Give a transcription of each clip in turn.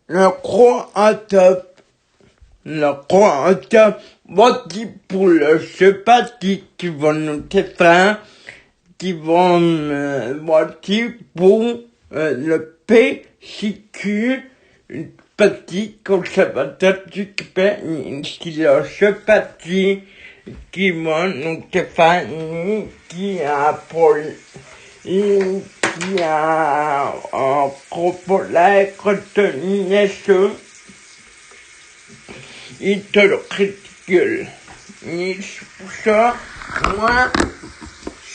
le croate, voici pour le sympathique qui vont nous faire, qui vont, voici pour le PCQ, Parti conservateur du Québec, qui le sympathie, qui vont nous faire, qui a pour qui a propos retenir ce, il te le ridicule. Et pour ça, moi,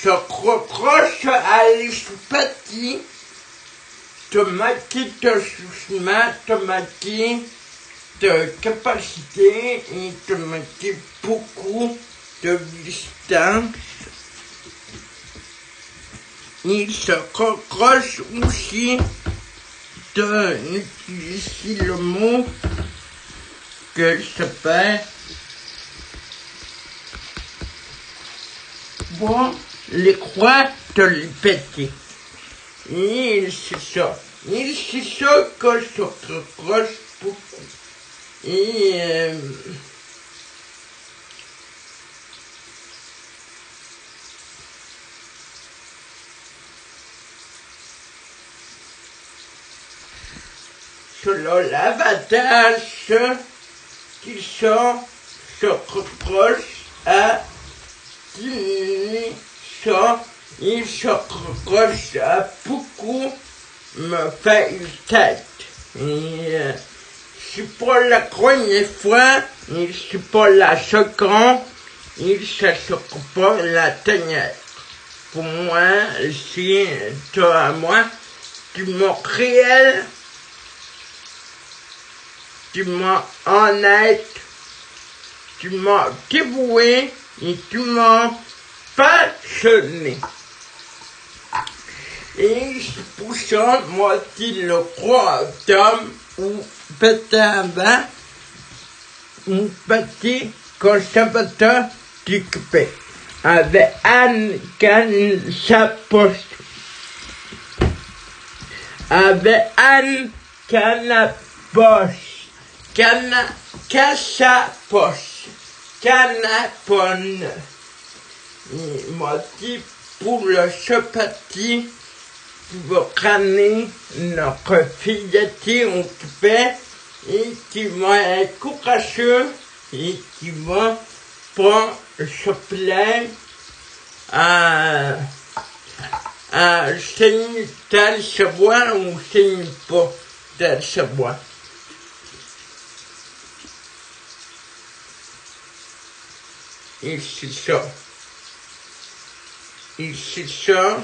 je reproche à l'esprit de manquer de jugement, de manquer de capacité et de manquer beaucoup de distance. Il se reproche aussi d'utiliser le mot que s'appelle bon, les croix de liberté. Et c'est ça. Et c'est ça que je reproche beaucoup. Et selon l'avantage qu'ils sont, se reproche à ça, ils se reprochent à beaucoup me faire une tête. Et c'est pas la première fois, et c'est pas la seconde, et ça sera pas la dernière. Pour moi, c'est toi à moi, tu m'as réel, tu m'as honnête, tu m'as dévoué et tu m'as passionné. Et c'est pour ça, moi, qui le crois d'homme ou peut-être ou petit conservateur du Québec, avec Anne Canapoche. Avec Anne Canapoche. Casapoche, Canapone. Il m'a dit pour le sympathie qui va ramener notre filleté au Québec et qui va être courageux et qui va pas se plaindre à saigner dans le savoir ou saigner pas dans le savoir. Et c'est ça. Et c'est ça.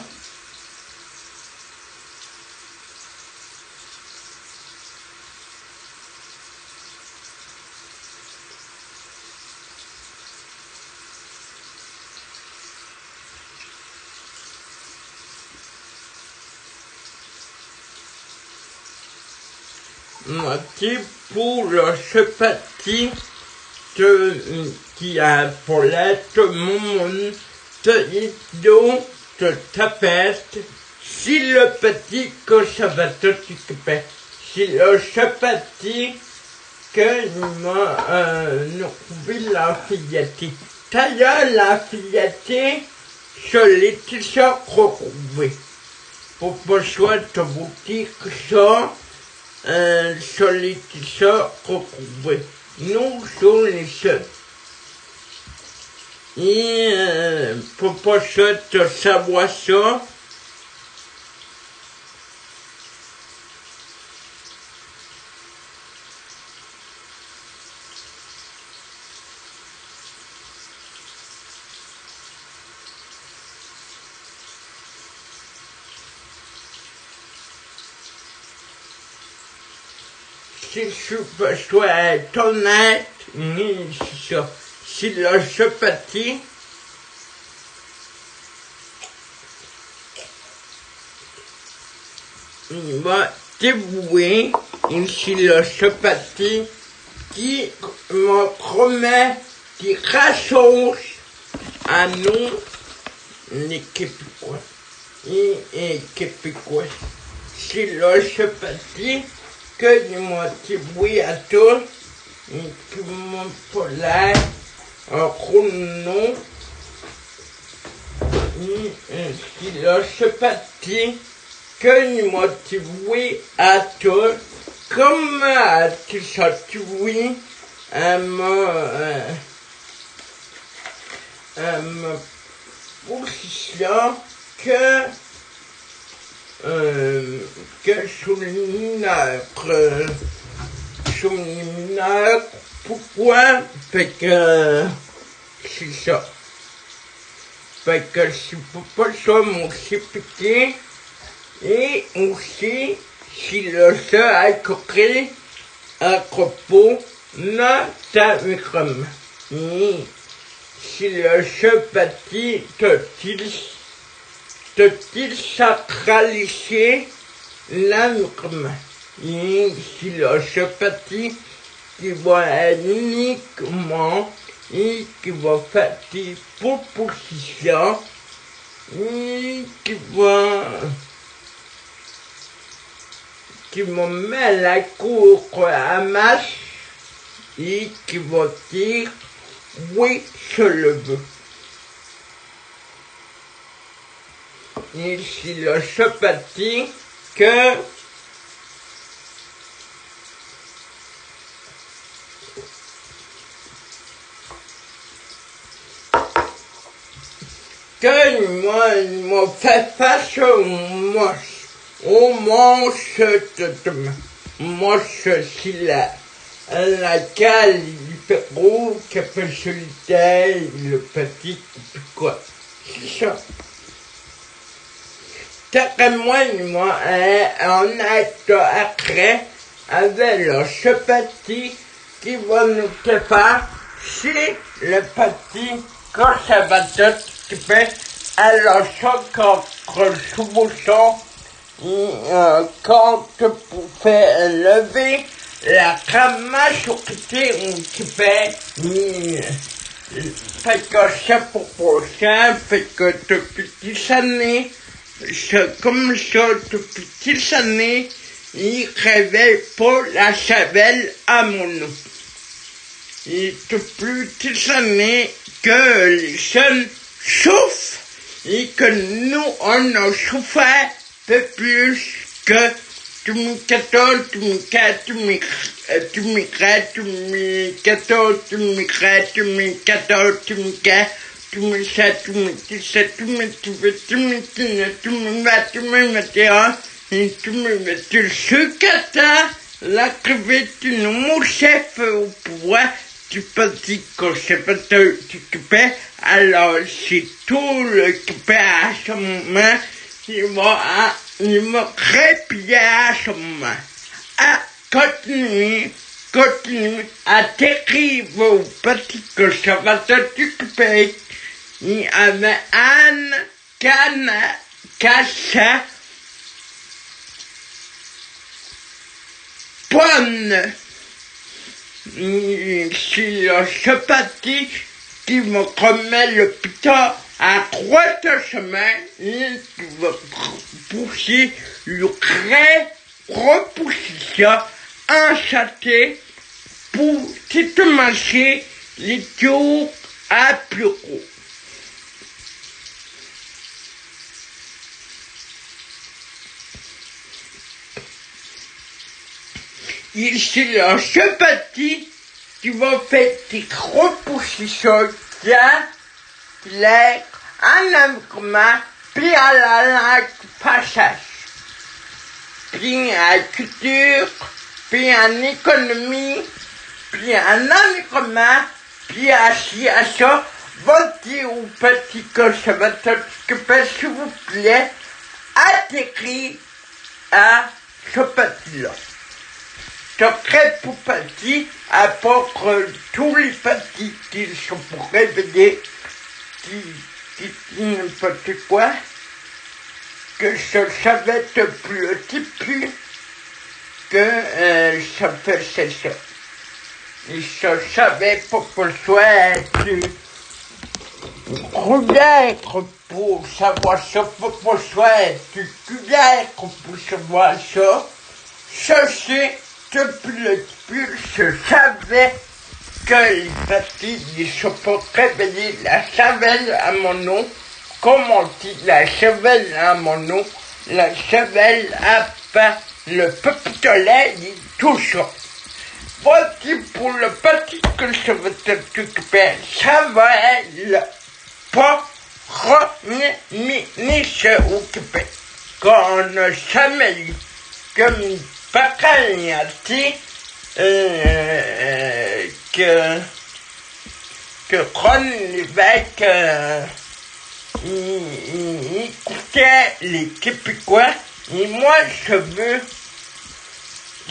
Moitié pour le sympathie qui a pour l'être monde de idiot de tapette, si le petit conservateur du Québec, si le sympathie que nous trouvé la filleté. D'ailleurs, la filleté, je l'ai déjà retrouvée. Pour pas choix de vous dire que ça, je l'ai déjà retrouvé. Nous sommes les seuls. Et pour pas choix de savoir ça, si je dois être honnête, c'est ça. Si la sympathie, il va dévouer, et si la sympathie qui me promet, qui rassure à nous, les Québécois et Québécois. Si la sympathie que dis-moi oui à toi, et que mon polaire, un chrono, et si là je parti, que dis-moi oui à toi, comme tu sorti oui, ma position que souligneur, pourquoi? Fait que, c'est ça. Fait que si pas ça, mon petit, et aussi, si le seul a coupé à propos, notamment, si le seul petit te-t-il sacralisé l'âme, et si le seul petit qui va uniquement et qui va faire des propositions et qui va mettre la cour à masse et qui va dire oui, je le veux. Et c'est le sympathie que moi fait face au manche si laquelle il fait gros, qui fait solitaire, le petit, puis quoi. C'est ça. D'après moi, on est après, avec le petit qui va nous faire, c'est le petit conservateur qui fait, alors ça, quand quand pour faire lever la majorité qui fait que ça pour prochain, fait que depuis 10 années, comme ça depuis 10 années, il réveille pas la chapelle à mon nom. Et depuis 10 années que les jeunes souffrent et que nous on a souffert peu plus que 2014, 2014, 2015, 2014, 2015, 2014, 2015, 2007, 2017, 2018, 2019, 2020, 2021 et 2022. Ce qu'atteint l'arrivée du nouveau chef au pouvoir du petit conservateur du Québec, alors c'est tout le Québec à ce moment, il va crépier à ce moment, à continuer à décrire au petit conservateur du Québec. Il y avait Anne Cassa bonne. C'est le sympathique qui me remet le putain à 3 semaines et qui va pousser le reposition enchâté pour marcher les tours à bureau. C'est le sympathie qui va faire des repositions claires, en allemand, puis à la langue passage, puis à la culture, puis en économie, puis en allemand, puis à ça, votez au petit conservateur du Québec, s'il vous plaît, à décrire à ce petit-là. Secret pour petit, à part tous les petits qui sont pour réveiller, qui n'importe quoi, que je savais depuis le début que ça faisait ça. Et je savais pourquoi tu regardes pour savoir ça, pourquoi tu regardes pour savoir ça. Je sais depuis le début, je savais que les petits ne sont pas réveillés. La chevelle à mon nom, comme on dit la chevelle à mon nom, la chevelle à pain, le petit soleil et tout ça. Voici pour le petit que je vais t'occuper, ça va être pas ni se occuper. Quand on a jamais eu comme pareil a dit que Ron l'évêque il écoutait les Québécois et moi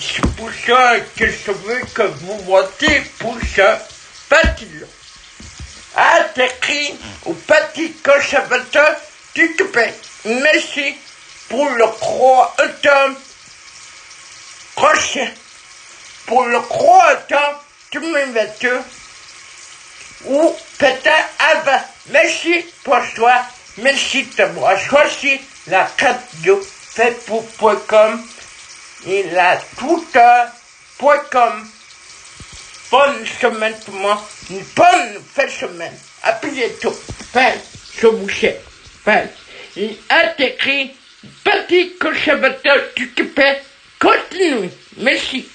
c'est pour ça que je veux que vous votez pour ce petit-là. Atterri au petit conservateur du Québec. Merci pour le croix-automne prochain. Pour le croix-automne 2022 ou peut-être avant. Merci pour toi. Merci d'avoir choisi la radio facebook.com et la twitter.com. Bonne semaine tout le monde. Une bonne fin de semaine. À bientôt. Bye. Je vous sais. Bye. Et intégré petit conservateur du Québec. Continue. Merci.